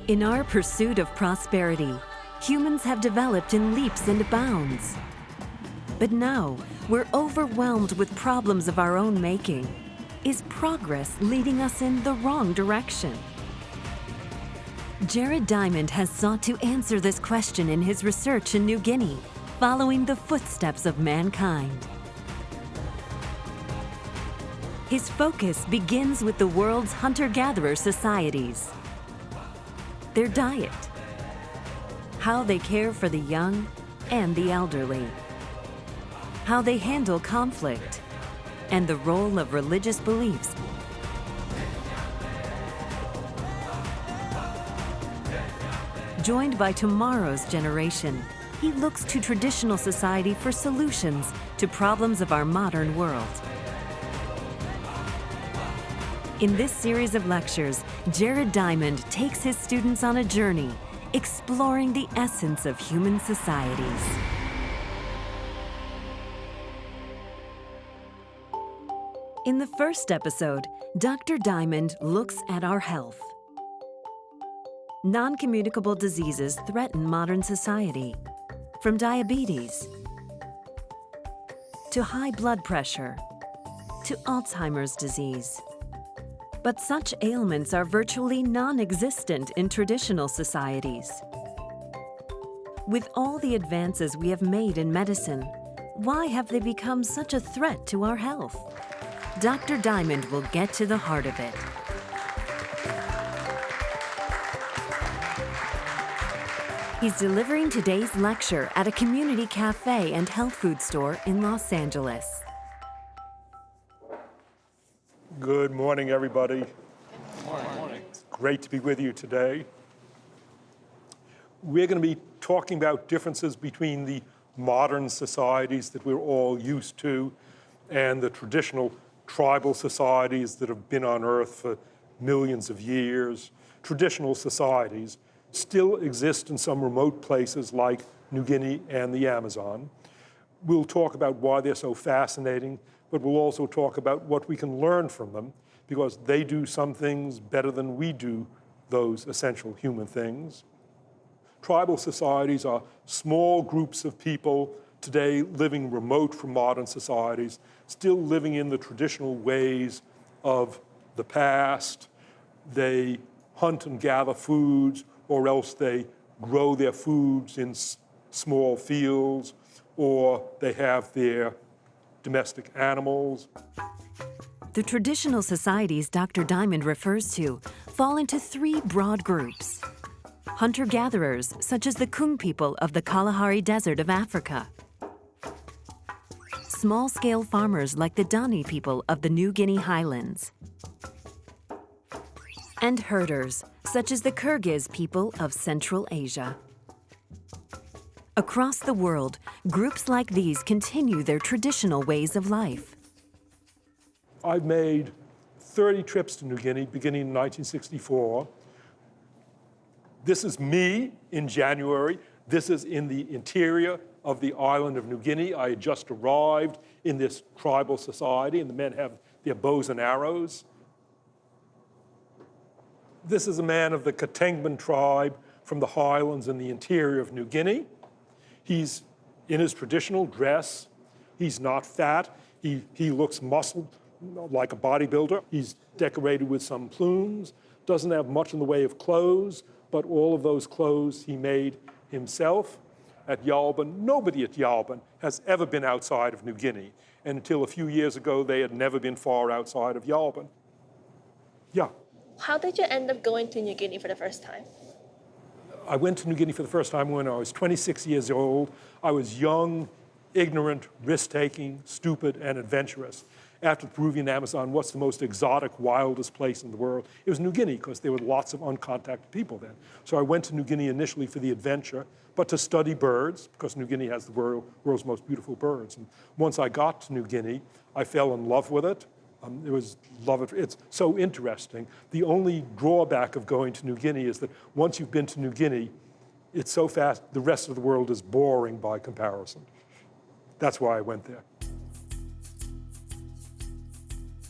In our pursuit of prosperity, humans have developed in leaps and bounds. But now, we're overwhelmed with problems of our own making. Is progress leading us in the wrong direction? Jared Diamond has sought to answer this question in his research in New Guinea, following the footsteps of mankind. His focus begins with the world's hunter-gatherer societies, their diet, how they care for the young and the elderly, how they handle conflict, and the role of religious beliefs. Joined by tomorrow's generation, he looks to traditional society for solutions to problems of our modern world. In this series of lectures, Jared Diamond takes his students on a journey, exploring the essence of human societies. In the first episode, Dr. Diamond looks at our health. Non-communicable diseases threaten modern society, from diabetes to high blood pressure to Alzheimer's disease. But such ailments are virtually non-existent in traditional societies. With all the advances we have made in medicine, why have they become such a threat to our health? Dr. Diamond will get to the heart of it. He's delivering today's lecture at a community cafe and health food store in Los Angeles. Good morning, everybody. Good morning. It's great to be with you today. We're going to be talking about differences between the modern societies that we're all used to and the traditional tribal societies that have been on Earth for millions of years. Traditional societies still exist in some remote places like New Guinea and the Amazon. We'll talk about why they're so fascinating, but we'll also talk about what we can learn from them, because they do some things better than we do those essential human things. Tribal societies are small groups of people today living remote from modern societies, still living in the traditional ways of the past. They hunt and gather foods, or else they grow their foods in small fields, or they have their domestic animals. The traditional societies Dr. Diamond refers to fall into three broad groups. Hunter-gatherers, such as the Kung people of the Kalahari Desert of Africa. Small-scale farmers like the Dani people of the New Guinea highlands. And herders, such as the Kyrgyz people of Central Asia. Across the world, groups like these continue their traditional ways of life. I've made 30 trips to New Guinea beginning in 1964. This is me in January. This is in the interior of the island of New Guinea. I had just arrived in this tribal society, and the men have their bows and arrows. This is a man of the Katengban tribe from the highlands in the interior of New Guinea. He's in his traditional dress. He's not fat. He looks muscled like a bodybuilder. He's decorated with some plumes, doesn't have much in the way of clothes, but all of those clothes he made himself. At Yalban, nobody at Yalban has ever been outside of New Guinea. And until a few years ago, they had never been far outside of Yalban. Yeah. How did you end up going to New Guinea for the first time? I went to New Guinea for the first time when I was 26 years old. I was young, ignorant, risk-taking, stupid, and adventurous. After the Peruvian Amazon, what's the most exotic, wildest place in the world? It was New Guinea, because there were lots of uncontacted people then. So I went to New Guinea initially for the adventure, but to study birds, because New Guinea has the world's most beautiful birds. And once I got to New Guinea, I fell in love with it. It's so interesting. The only drawback of going to New Guinea is that once you've been to New Guinea, it's so fast, the rest of the world is boring by comparison. That's why I went there.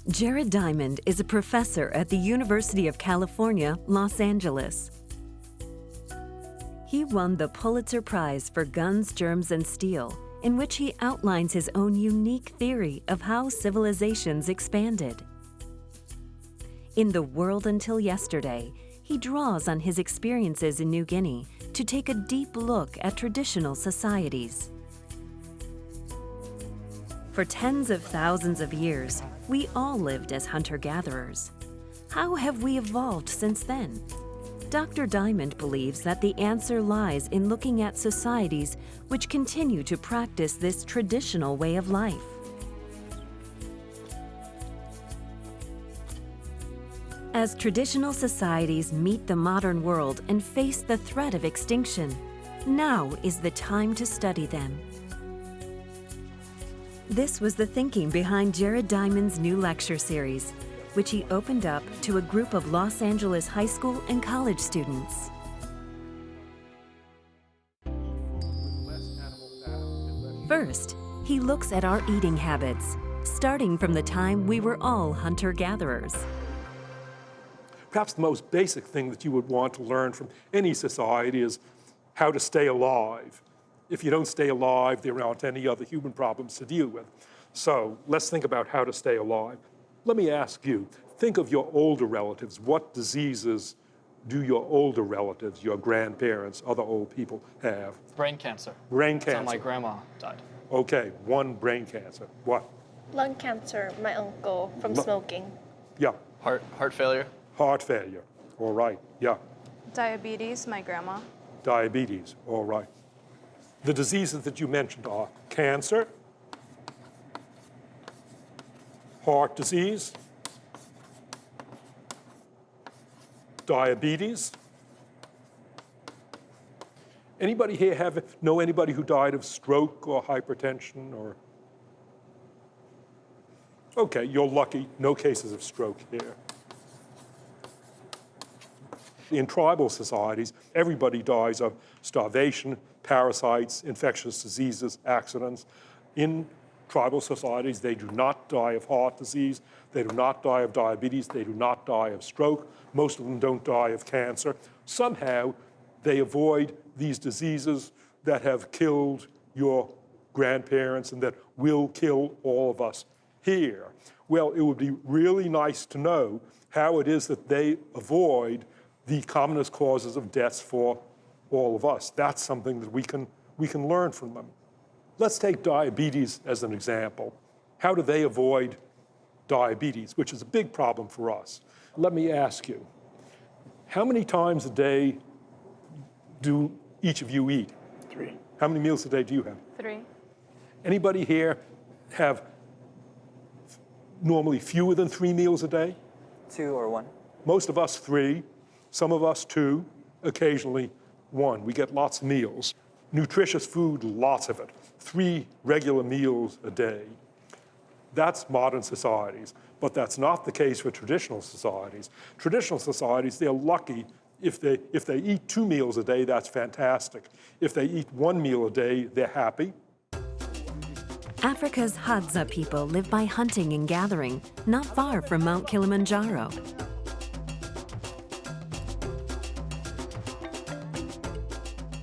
Jared Diamond is a professor at the University of California, Los Angeles. He won the Pulitzer Prize for Guns, Germs, and Steel, in which he outlines his own unique theory of how civilizations expanded. In The World Until Yesterday, he draws on his experiences in New Guinea to take a deep look at traditional societies. For tens of thousands of years, we all lived as hunter-gatherers. How have we evolved since then? Dr. Diamond believes that the answer lies in looking at societies which continue to practice this traditional way of life. As traditional societies meet the modern world and face the threat of extinction, now is the time to study them. This was the thinking behind Jared Diamond's new lecture series, which he opened up to a group of Los Angeles high school and college students. First, he looks at our eating habits, starting from the time we were all hunter-gatherers. Perhaps the most basic thing that you would want to learn from any society is how to stay alive. If you don't stay alive, there aren't any other human problems to deal with. So let's think about how to stay alive. Let me ask you, think of your older relatives. What diseases do your older relatives, your grandparents, other old people have? Brain cancer. Brain That's how cancer. my grandma died. Okay, one brain cancer. What? Lung cancer, my uncle, from smoking. Yeah, Heart failure. heart failure. All right, yeah. Diabetes, my grandma. Diabetes, all right. The diseases that you mentioned are cancer, heart disease, diabetes. Anybody here know anybody who died of stroke or hypertension or? Okay, you're lucky, no cases of stroke here. In tribal societies, everybody dies of starvation, parasites, infectious diseases, accidents. In tribal societies, they do not die of heart disease, they do not die of diabetes, they do not die of stroke. Most of them don't die of cancer. Somehow, they avoid these diseases that have killed your grandparents and that will kill all of us here. Well, it would be really nice to know how it is that they avoid the commonest causes of deaths for all of us. That's something that we can learn from them. Let's take diabetes as an example. How do they avoid diabetes, which is a big problem for us? Let me ask you, how many times a day do each of you eat? 3. How many meals a day do you have? 3. Anybody here have normally fewer than 3 meals a day? 2 or 1. Most of us 3, some of us 2, occasionally 1. We get lots of meals. Nutritious food, lots of it. 3 regular meals a day. That's modern societies, but that's not the case for traditional societies. Traditional societies, they're lucky if they eat 2 meals a day, that's fantastic. If they eat 1 meal a day, they're happy. Africa's Hadza people live by hunting and gathering, not far from Mount Kilimanjaro.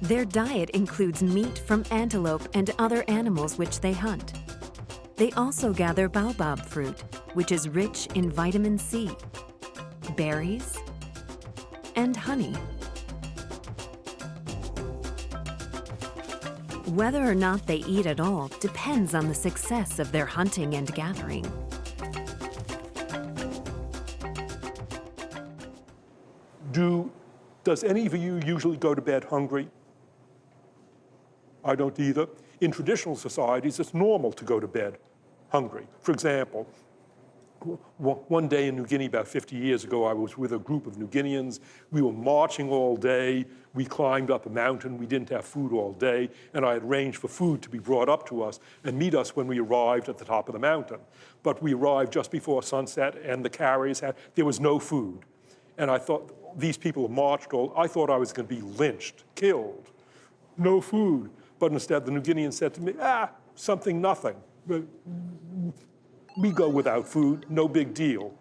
Their diet includes meat from antelope and other animals which they hunt. They also gather baobab fruit, which is rich in vitamin C, berries, and honey. Whether or not they eat at all depends on the success of their hunting and gathering. Does any of you usually go to bed hungry? I don't either. In traditional societies, it's normal to go to bed hungry. For example, one day in New Guinea about 50 years ago, I was with a group of New Guineans. We were marching all day. We climbed up a mountain. We didn't have food all day, and I had arranged for food to be brought up to us and meet us when we arrived at the top of the mountain. But we arrived just before sunset, and the carriers there was no food. And I thought, these people marched I thought I was going to be lynched, killed. No food. But instead, the New Guineans said to me, something, nothing. We go without food, no big deal.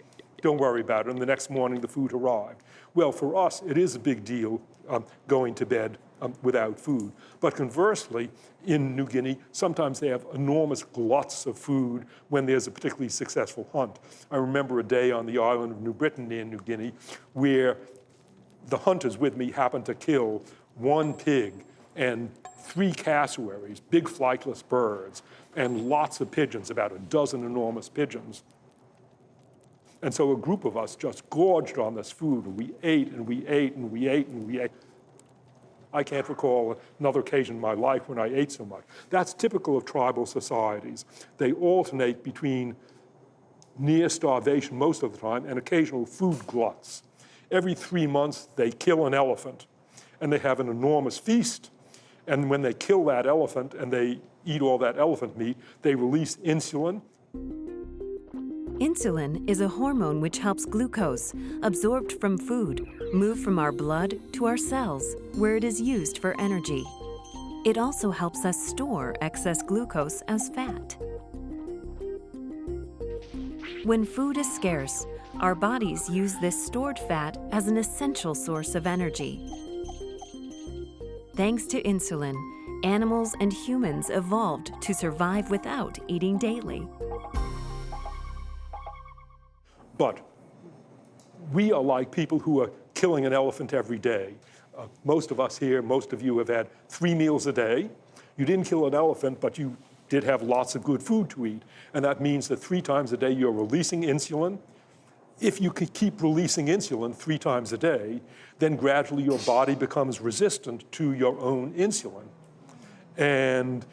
Don't worry about it. And the next morning, the food arrived. Well, for us, it is a big deal going to bed without food. But conversely, in New Guinea, sometimes they have enormous gluts of food when there's a particularly successful hunt. I remember a day on the island of New Brittany in New Guinea where the hunters with me happened to kill 1 pig and 3 cassowaries, big flightless birds, and lots of pigeons, about a dozen enormous pigeons. And so a group of us just gorged on this food, and we ate and we ate and we ate and we ate. I can't recall another occasion in my life when I ate so much. That's typical of tribal societies. They alternate between near starvation most of the time and occasional food gluts. Every 3 months, they kill an elephant, and they have an enormous feast. And when they kill that elephant and they eat all that elephant meat, they release insulin. Insulin is a hormone which helps glucose, absorbed from food, move from our blood to our cells, where it is used for energy. It also helps us store excess glucose as fat. When food is scarce, our bodies use this stored fat as an essential source of energy. Thanks to insulin, animals and humans evolved to survive without eating daily. But we are like people who are killing an elephant every day. Most of us here, most of you have had 3 meals a day. You didn't kill an elephant, but you did have lots of good food to eat. And that means that 3 times a day you're releasing insulin. If you could keep releasing insulin 3 times a day, then gradually your body becomes resistant to your own insulin. And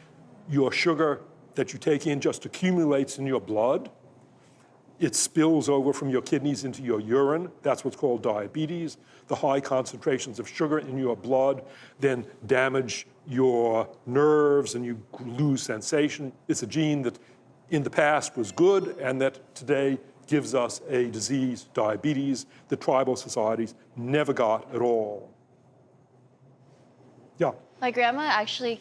your sugar that you take in just accumulates in your blood. It spills over from your kidneys into your urine. That's what's called diabetes. The high concentrations of sugar in your blood then damage your nerves and you lose sensation. It's a gene that in the past was good and that today gives us a disease, diabetes, that tribal societies never got at all. Yeah. My grandma actually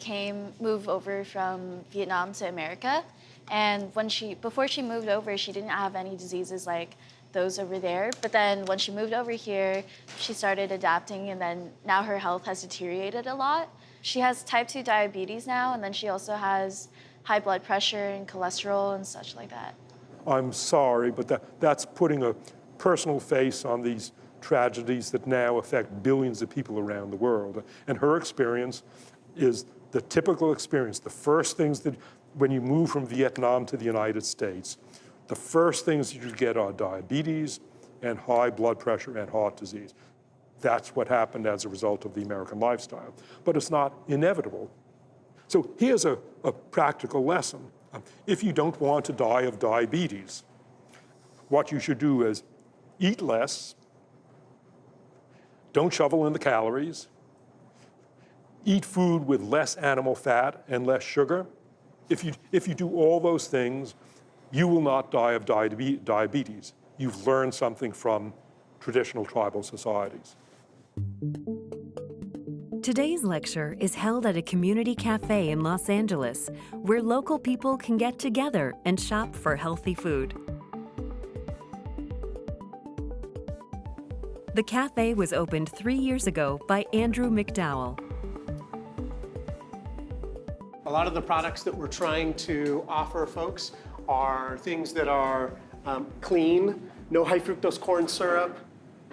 moved over from Vietnam to America. And before she moved over, she didn't have any diseases like those over there. But then when she moved over here, she started adapting, and then now her health has deteriorated a lot. She has type 2 diabetes now, and then she also has high blood pressure and cholesterol and such like that. I'm sorry, but that's putting a personal face on these tragedies that now affect billions of people around the world. And her experience is the typical experience. The first things that, when you move from Vietnam to the United States, the first things you get are diabetes and high blood pressure and heart disease. That's what happened as a result of the American lifestyle. But it's not inevitable. So here's a practical lesson. If you don't want to die of diabetes, what you should do is eat less, don't shovel in the calories, eat food with less animal fat and less sugar. If you do all those things, you will not die of diabetes. You've learned something from traditional tribal societies. Today's lecture is held at a community cafe in Los Angeles, where local people can get together and shop for healthy food. The cafe was opened 3 years ago by Andrew McDowell. A lot of the products that we're trying to offer folks are things that are clean, no high fructose corn syrup,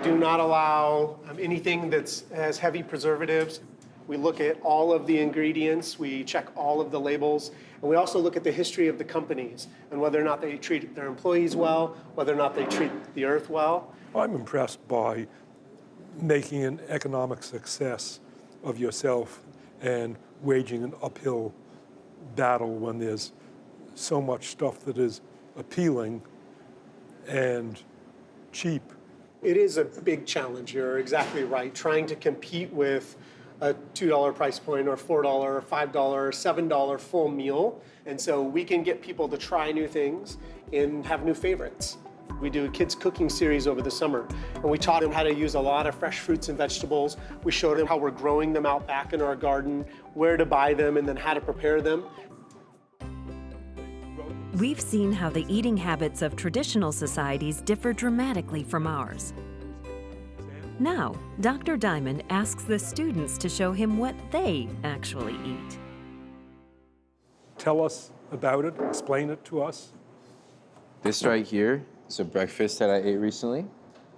do not allow anything that has heavy preservatives. We look at all of the ingredients, we check all of the labels, and we also look at the history of the companies and whether or not they treat their employees well, whether or not they treat the earth well. I'm impressed by making an economic success of yourself and waging an uphill battle when there's so much stuff that is appealing and cheap. It is a big challenge, you're exactly right. Trying to compete with a $2 price point or $4 or $5 or $7 full meal. And so we can get people to try new things and have new favorites. We do a kids cooking series over the summer, and we taught them how to use a lot of fresh fruits and vegetables. We showed them how we're growing them out back in our garden, where to buy them, and then how to prepare them. We've seen how the eating habits of traditional societies differ dramatically from ours. Now, Dr. Diamond asks the students to show him what they actually eat. Tell us about it, explain it to us. This right here is a breakfast that I ate recently.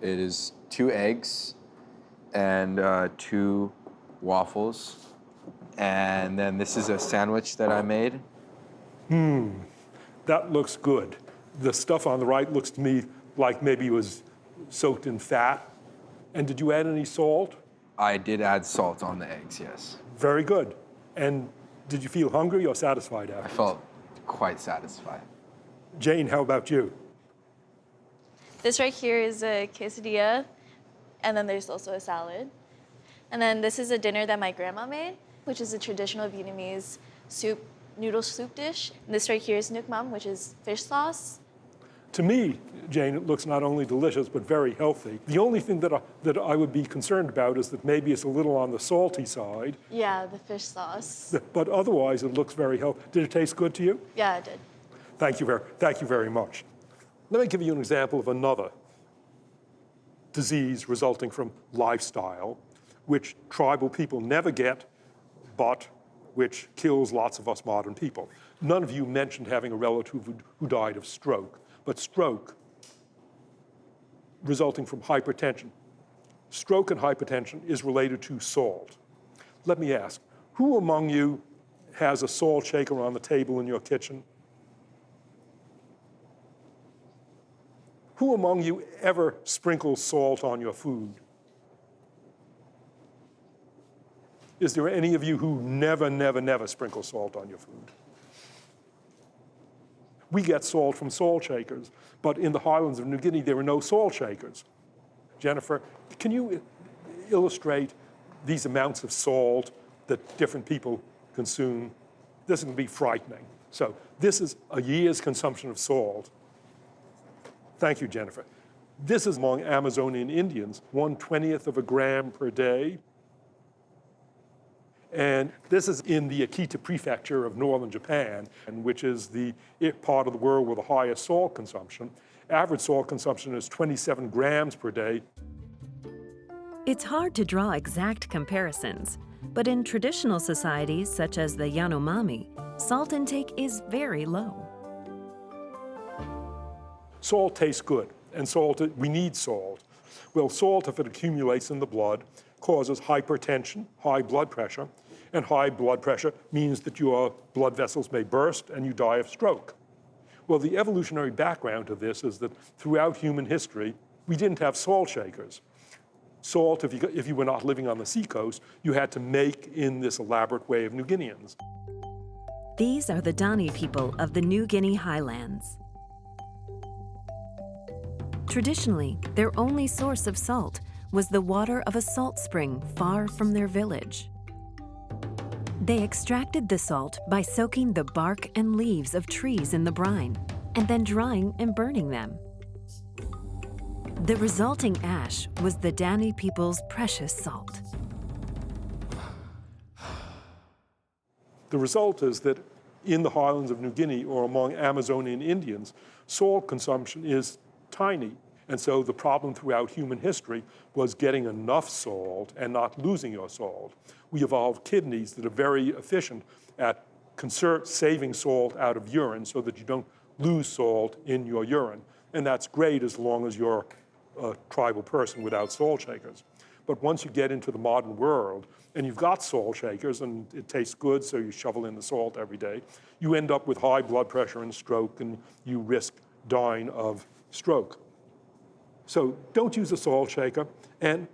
It is 2 eggs and 2 waffles. And then this is a sandwich that I made. That looks good. The stuff on the right looks to me like maybe it was soaked in fat. And did you add any salt? I did add salt on the eggs, yes. Very good. And did you feel hungry or satisfied I after? felt quite satisfied. Jane, how about you? This right here is a quesadilla, and then there's also a salad. And then this is a dinner that my grandma made, which is a traditional Vietnamese noodle soup dish. And this right here is nuoc mam, which is fish sauce. To me, Jane, it looks not only delicious, but very healthy. The only thing that I would be concerned about is that maybe it's a little on the salty side, Yeah, the fish sauce. but otherwise it looks very healthy. Did it taste good to you? Yeah, it did. Thank you very much. Let me give you an example of another disease resulting from lifestyle, which tribal people never get, but which kills lots of us modern people. None of you mentioned having a relative who died of stroke, but stroke resulting from hypertension. Stroke and hypertension is related to salt. Let me ask, who among you has a salt shaker on the table in your kitchen? Who among you ever sprinkles salt on your food? Is there any of you who never sprinkle salt on your food? We get salt from salt shakers, but in the highlands of New Guinea, there are no salt shakers. Jennifer, can you illustrate these amounts of salt that different people consume? This is going to be frightening. So this is a year's consumption of salt. Thank you, Jennifer. This is among Amazonian Indians, 1/20th of a gram per day. And this is in the Akita prefecture of northern Japan, which is the part of the world with the highest salt consumption. Average salt consumption is 27 grams per day. It's hard to draw exact comparisons, but in traditional societies such as the Yanomami, salt intake is very low. Salt tastes good, and we need salt. Well, salt, if it accumulates in the blood, causes hypertension, high blood pressure, and high blood pressure means that your blood vessels may burst and you die of stroke. Well, the evolutionary background to this is that throughout human history, we didn't have salt shakers. Salt, if you were not living on the seacoast, you had to make in this elaborate way of New Guineans. These are the Dani people of the New Guinea highlands. Traditionally, their only source of salt was the water of a salt spring far from their village. They extracted the salt by soaking the bark and leaves of trees in the brine, and then drying and burning them. The resulting ash was the Dani people's precious salt. The result is that in the highlands of New Guinea or among Amazonian Indians, salt consumption is tiny. And so the problem throughout human history was getting enough salt and not losing your salt. We evolved kidneys that are very efficient at saving salt out of urine so that you don't lose salt in your urine. And that's great as long as you're a tribal person without salt shakers. But once you get into the modern world and you've got salt shakers and it tastes good, so you shovel in the salt every day, you end up with high blood pressure and stroke, and you risk dying of stroke. So don't use a salt shaker, and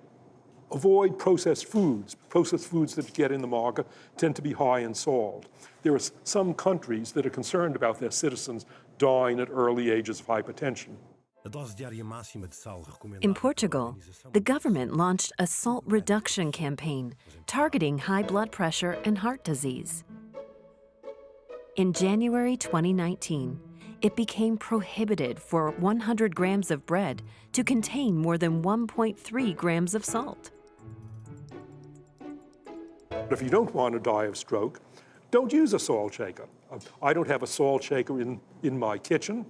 avoid processed foods. Processed foods that you get in the market tend to be high in salt. There are some countries that are concerned about their citizens dying at early ages of hypertension. In Portugal, the government launched a salt reduction campaign targeting high blood pressure and heart disease. In January 2019, it became prohibited for 100 grams of bread to contain more than 1.3 grams of salt. If you don't want to die of stroke, don't use a salt shaker. I don't have a salt shaker in my kitchen.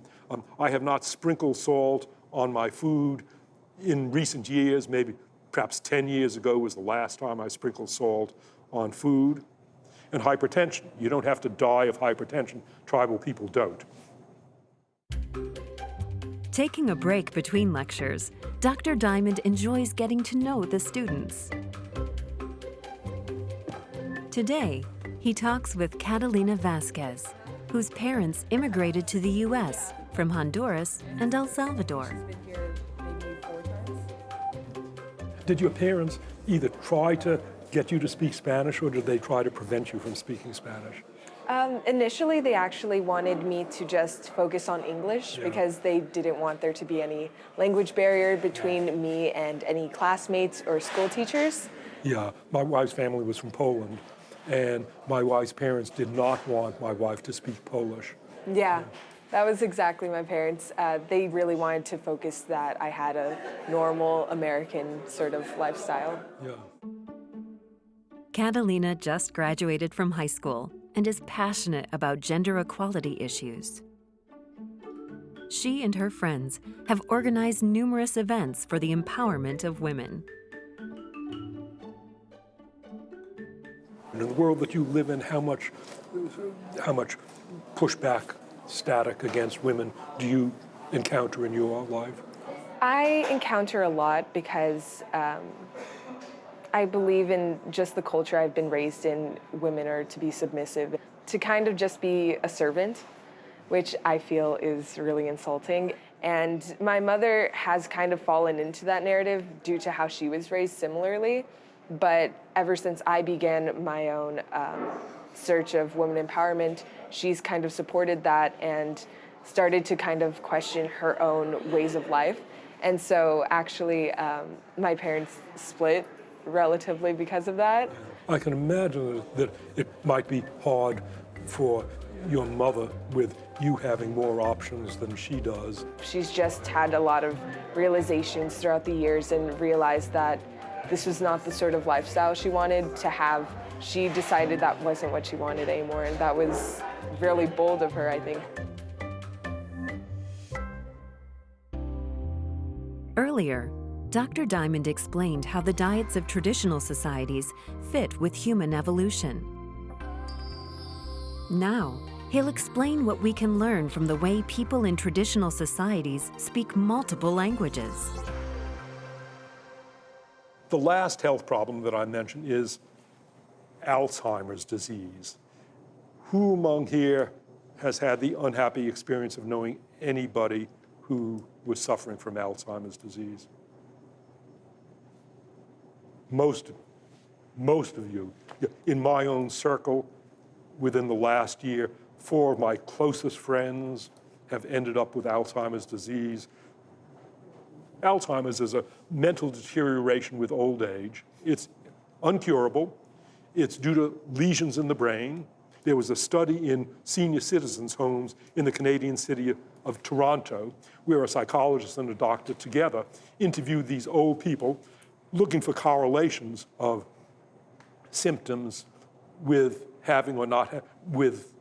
I have not sprinkled salt on my food in recent years, perhaps 10 years ago was the last time I sprinkled salt on food. And hypertension. You don't have to die of hypertension. Tribal people don't. Taking a break between lectures, Dr. Diamond enjoys getting to know the students. Today, he talks with Catalina Vasquez, whose parents immigrated to the U.S. from Honduras and El Salvador. Did your parents either try to get you to speak Spanish, or did they try to prevent you from speaking Spanish? Initially, they actually wanted me to just focus on English because they didn't want there to be any language barrier between me and any classmates or school teachers. Yeah, my wife's family was from Poland, and my wife's parents did not want my wife to speak Polish. Yeah, that was exactly my parents. They really wanted to focus that I had a normal American sort of lifestyle. Yeah. Catalina just graduated from high school and is passionate about gender equality issues. She and her friends have organized numerous events for the empowerment of women. In the world that you live in, how much pushback, static against women do you encounter in your life? I encounter a lot because I believe in just the culture I've been raised in. Women are to be submissive, to kind of just be a servant, which I feel is really insulting. And my mother has kind of fallen into that narrative due to how she was raised similarly. But ever since I began my own search of women empowerment, she's kind of supported that and started to kind of question her own ways of life. And so actually, my parents split relatively because of that. I can imagine that it might be hard for your mother with you having more options than she does. She's just had a lot of realizations throughout the years and realized that this was not the sort of lifestyle she wanted to have. She decided that wasn't what she wanted anymore, and that was really bold of her, I think. Earlier, Dr. Diamond explained how the diets of traditional societies fit with human evolution. Now, he'll explain what we can learn from the way people in traditional societies speak multiple languages. The last health problem that I mentioned is Alzheimer's disease. Who among here has had the unhappy experience of knowing anybody who was suffering from Alzheimer's disease? Most of you. In my own circle, within the last year, 4 of my closest friends have ended up with Alzheimer's disease. Alzheimer's is a mental deterioration with old age. It's uncurable. It's due to lesions in the brain. There was a study in senior citizens' homes in the Canadian city of Toronto, where a psychologist and a doctor together interviewed these old people, looking for correlations of symptoms with having or not with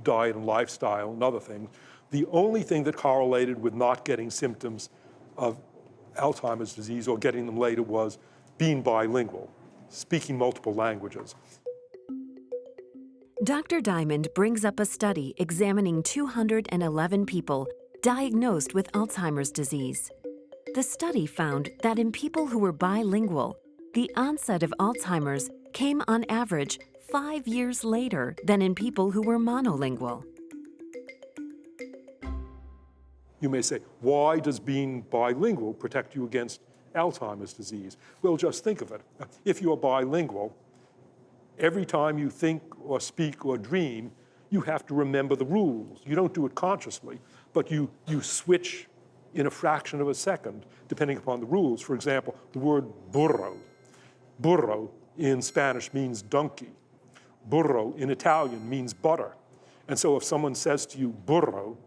diet and lifestyle and other things. The only thing that correlated with not getting symptoms of Alzheimer's disease or getting them later was being bilingual, speaking multiple languages. Dr. Diamond brings up a study examining 211 people diagnosed with Alzheimer's disease. The study found that in people who were bilingual, the onset of Alzheimer's came on average 5 years later than in people who were monolingual. You may say, why does being bilingual protect you against Alzheimer's disease? Well, just think of it. If you're bilingual, every time you think or speak or dream, you have to remember the rules. You don't do it consciously, but you switch in a fraction of a second, depending upon the rules. For example, the word burro. Burro in Spanish means donkey. Burro in Italian means butter. And so if someone says to you, burro,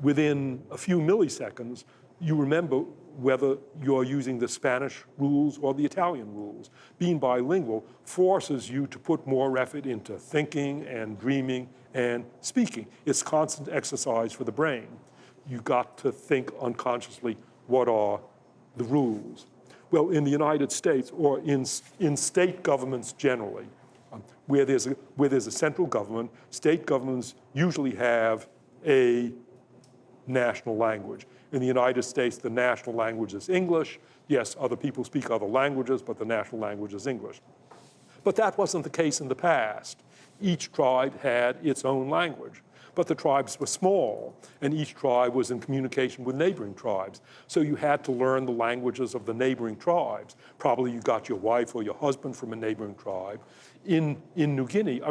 within a few milliseconds, you remember whether you're using the Spanish rules or the Italian rules. Being bilingual forces you to put more effort into thinking and dreaming and speaking. It's constant exercise for the brain. You got to think unconsciously, what are the rules? Well, in the United States, or in state governments generally, where there's a central government, state governments usually have a national language. In the United States, the national language is English. Yes, other people speak other languages, but the national language is English. But that wasn't the case in the past. Each tribe had its own language. But the tribes were small, and each tribe was in communication with neighboring tribes. So you had to learn the languages of the neighboring tribes. Probably you got your wife or your husband from a neighboring tribe. In New Guinea,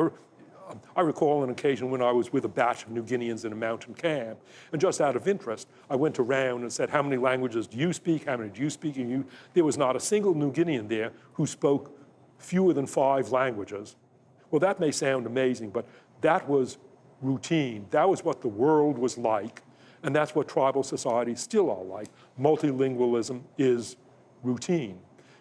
I recall an occasion when I was with a batch of New Guineans in a mountain camp, and just out of interest, I went around and said, how many languages do you speak? How many do you speak? And there was not a single New Guinean there who spoke fewer than 5 languages. Well, that may sound amazing, but that was routine. That was what the world was like, and that's what tribal societies still are like. Multilingualism is routine.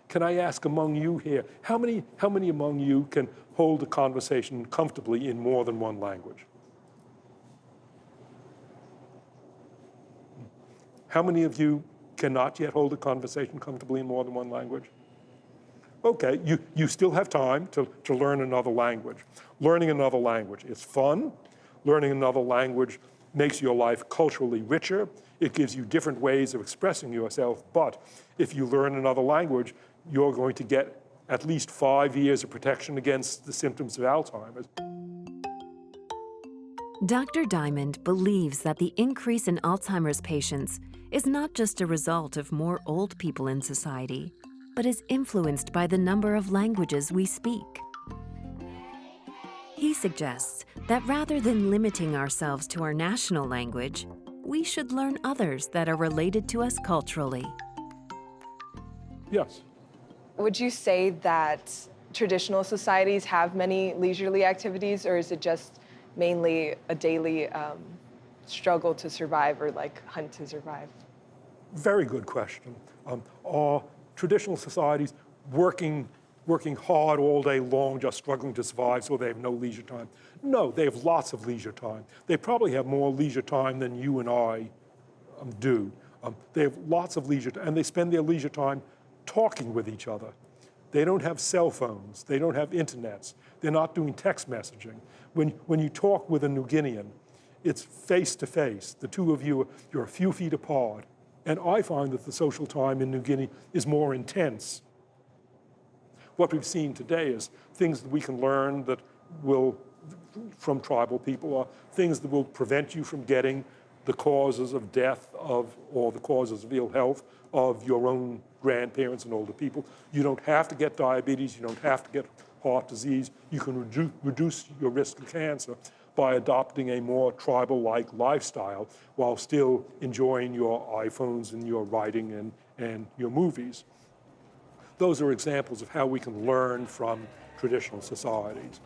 Can I ask among you here, how many among you can hold a conversation comfortably in more than one language? How many of you cannot yet hold a conversation comfortably in more than one language? Okay, you still have time to learn another language. Learning another language is fun. Learning another language makes your life culturally richer. It gives you different ways of expressing yourself, but if you learn another language, you're going to get at least 5 years of protection against the symptoms of Alzheimer's. Dr. Diamond believes that the increase in Alzheimer's patients is not just a result of more old people in society, but is influenced by the number of languages we speak. He suggests that rather than limiting ourselves to our national language, we should learn others that are related to us culturally. Yes. Would you say that traditional societies have many leisurely activities, or is it just mainly a daily struggle to survive, or like hunt to survive? Very good question. Are traditional societies working hard all day long, just struggling to survive, so they have no leisure time? No, they have lots of leisure time. They probably have more leisure time than you and I do. They have lots of leisure time, and they spend their leisure time talking with each other. They don't have cell phones. They don't have internets. They're not doing text messaging. When you talk with a New Guinean, it's face to face. The two of you, you're a few feet apart. And I find that the social time in New Guinea is more intense. What we've seen today is things that we can learn that will, from tribal people, are things that will prevent you from getting the causes of death or the causes of ill health of your own grandparents and older people. You don't have to get diabetes. You don't have to get heart disease. You can reduce your risk of cancer by adopting a more tribal-like lifestyle while still enjoying your iPhones and your writing and your movies. Those are examples of how we can learn from traditional societies.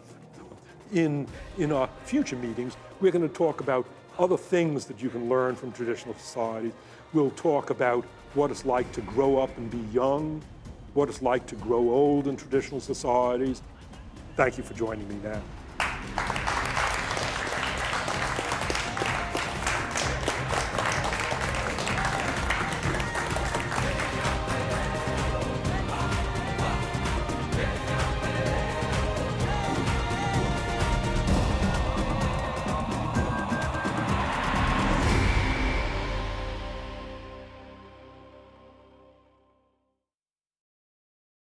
In our future meetings, we're going to talk about other things that you can learn from traditional societies. We'll talk about what it's like to grow up and be young, what it's like to grow old in traditional societies. Thank you for joining me now.